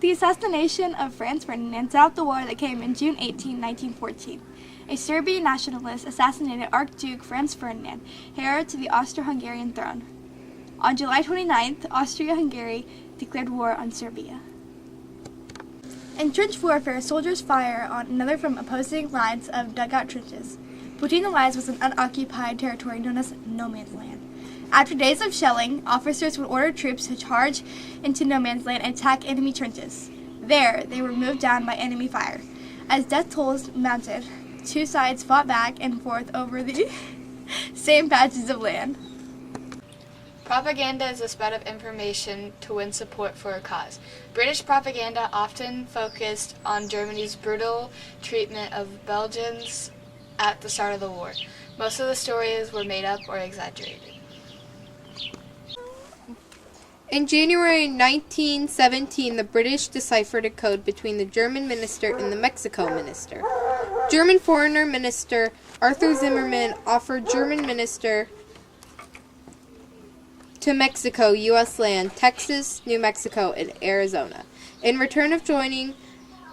the assassination of Franz Ferdinand set off the war that came in June 18, 1914. A Serbian nationalist assassinated Archduke Franz Ferdinand, heir to the Austro-Hungarian throne. On July 29th, Austria-Hungary declared war on Serbia. In trench warfare, soldiers fire on another from opposing lines of dugout trenches. Between the lines was an unoccupied territory known as no man's land. After days of shelling, officers would order troops to charge into no man's land and attack enemy trenches. There, they were moved down by enemy fire. As death tolls mounted, two sides fought back and forth over the same patches of land. Propaganda is the spread of information to win support for a cause. British propaganda often focused on Germany's brutal treatment of Belgians at the start of the war. Most of the stories were made up or exaggerated. In January 1917, the British deciphered a code between the German minister and the Mexico minister. German Foreign Minister Arthur Zimmermann offered German minister to Mexico U.S. land, Texas, New Mexico, and Arizona, in return of joining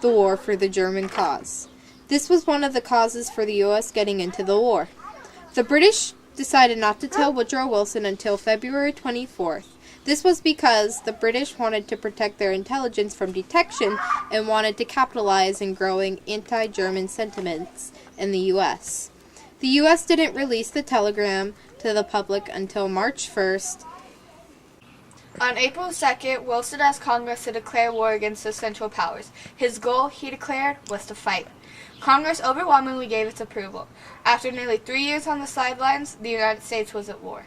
the war for the German cause. This was one of the causes for the U.S. getting into the war. The British decided not to tell Woodrow Wilson until February 24th. This was because the British wanted to protect their intelligence from detection and wanted to capitalize in growing anti-German sentiments in the U.S. The U.S. didn't release the telegram to the public until March 1st. On April 2nd, Wilson asked Congress to declare war against the Central Powers. His goal, he declared, was to fight. Congress overwhelmingly gave its approval. After nearly 3 years on the sidelines, the United States was at war.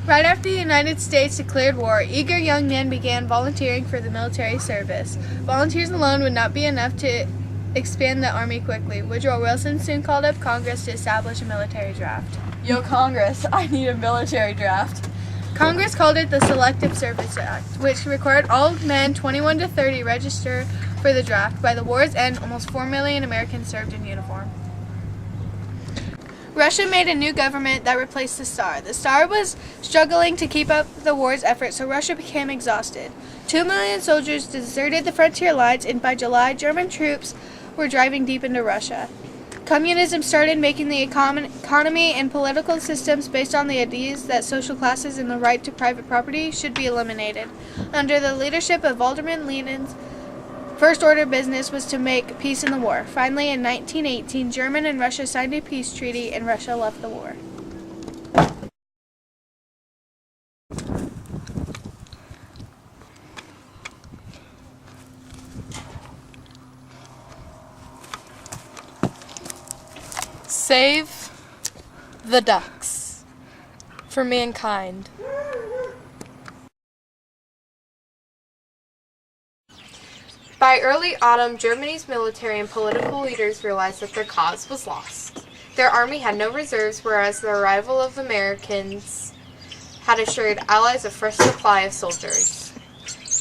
Right after the United States declared war, eager young men began volunteering for the military service. Volunteers alone would not be enough to expand the Army quickly. Woodrow Wilson soon called up Congress to establish a military draft. Yo, Congress, I need a military draft. Congress called it the Selective Service Act, which required all men 21 to 30 register for the draft. By the war's end, almost 4 million Americans served in uniform. Russia made a new government that replaced the Tsar. The Tsar was struggling to keep up the war's effort, so Russia became exhausted. 2 million soldiers deserted the frontier lines, and by July, German troops were driving deep into Russia. Communism started making the economy and political systems based on the ideas that social classes and the right to private property should be eliminated. Under the leadership of Vladimir Lenin's first order of business was to make peace in the war. Finally, in 1918, Germany and Russia signed a peace treaty, and Russia left the war. Save the ducks for mankind. By early autumn, Germany's military and political leaders realized that their cause was lost. Their army had no reserves, whereas the arrival of Americans had assured Allies a fresh supply of soldiers.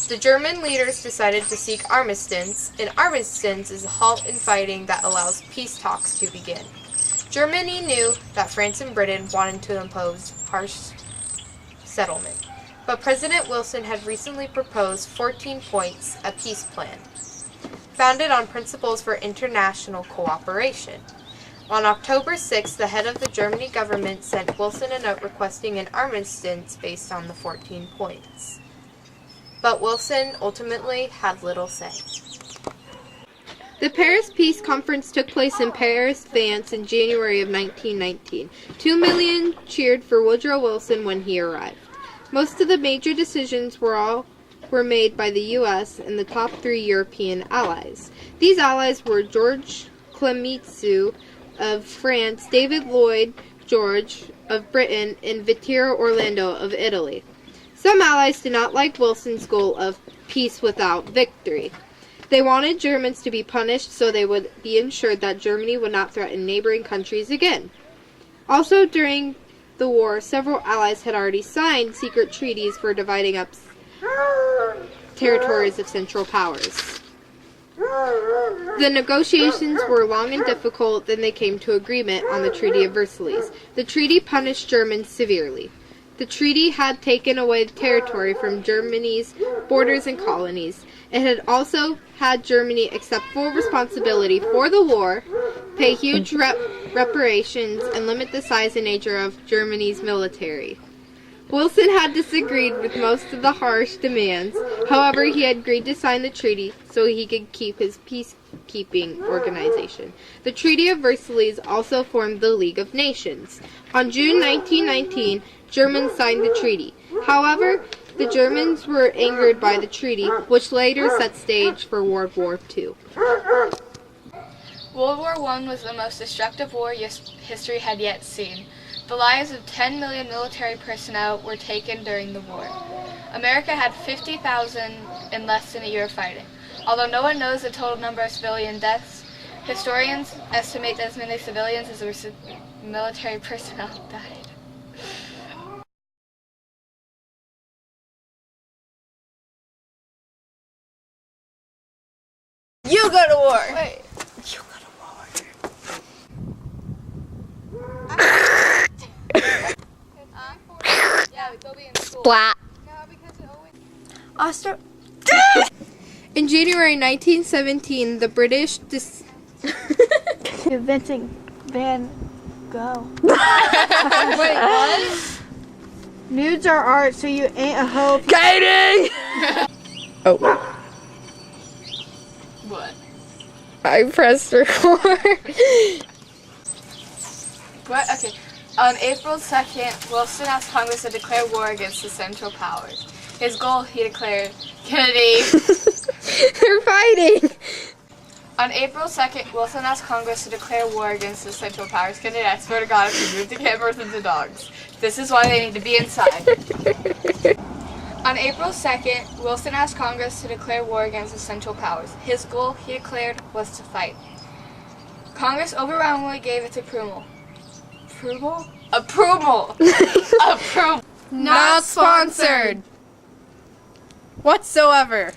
The German leaders decided to seek armistice, and armistice is a halt in fighting that allows peace talks to begin. Germany knew that France and Britain wanted to impose harsh settlement, but President Wilson had recently proposed 14 points, a peace plan, founded on principles for international cooperation. On October 6, the head of the German government sent Wilson a note requesting an armistice based on the 14 points. But Wilson ultimately had little say. The Paris Peace Conference took place in Paris, France in January of 1919. 2 million cheered for Woodrow Wilson when he arrived. Most of the major decisions were made by the U.S. and the top 3 European allies. These allies were George Clemenceau of France, David Lloyd George of Britain, and Vittorio Orlando of Italy. Some allies did not like Wilson's goal of peace without victory. They wanted Germans to be punished so they would be ensured that Germany would not threaten neighboring countries again. Also, during the war, several allies had already signed secret treaties for dividing up territories of Central Powers. The negotiations were long and difficult, then they came to agreement on the Treaty of Versailles. The treaty punished Germans severely. The treaty had taken away territory from Germany's borders and colonies, It had also had Germany accept full responsibility for the war, pay huge reparations, and limit the size and nature of Germany's military. Wilson had disagreed with most of the harsh demands. However, he had agreed to sign the treaty so he could keep his peacekeeping organization. The Treaty of Versailles also formed the League of Nations. On June 1919, Germans signed the treaty. However, the Germans were angered by the treaty, which later set stage for World War II. World War I was the most destructive war history had yet seen. The lives of 10 million military personnel were taken during the war. America had 50,000 in less than a year of fighting. Although no one knows the total number of civilian deaths, historians estimate that as many civilians as military personnel died. You go to war. Wait. You go to war. Yeah, they'll be in school. Blah. No, because it always... Austro. In January 1917, the British Vincent Van Gogh. Wait, what? Nudes are art, so you ain't a hoe. Kady! Oh, What? I pressed record. What? Okay. On April 2nd, Wilson asked Congress to declare war against the Central Powers. His goal, he declared, Kennedy. They're fighting. On April 2nd, Wilson asked Congress to declare war against the Central Powers. Kennedy, I swear to God, if you move the cameras into dogs. This is why they need to be inside. On April 2nd, Wilson asked Congress to declare war against the Central Powers. His goal, he declared, was to fight. Congress overwhelmingly gave its approval. Approval? Approval! Approval! Not sponsored. Whatsoever.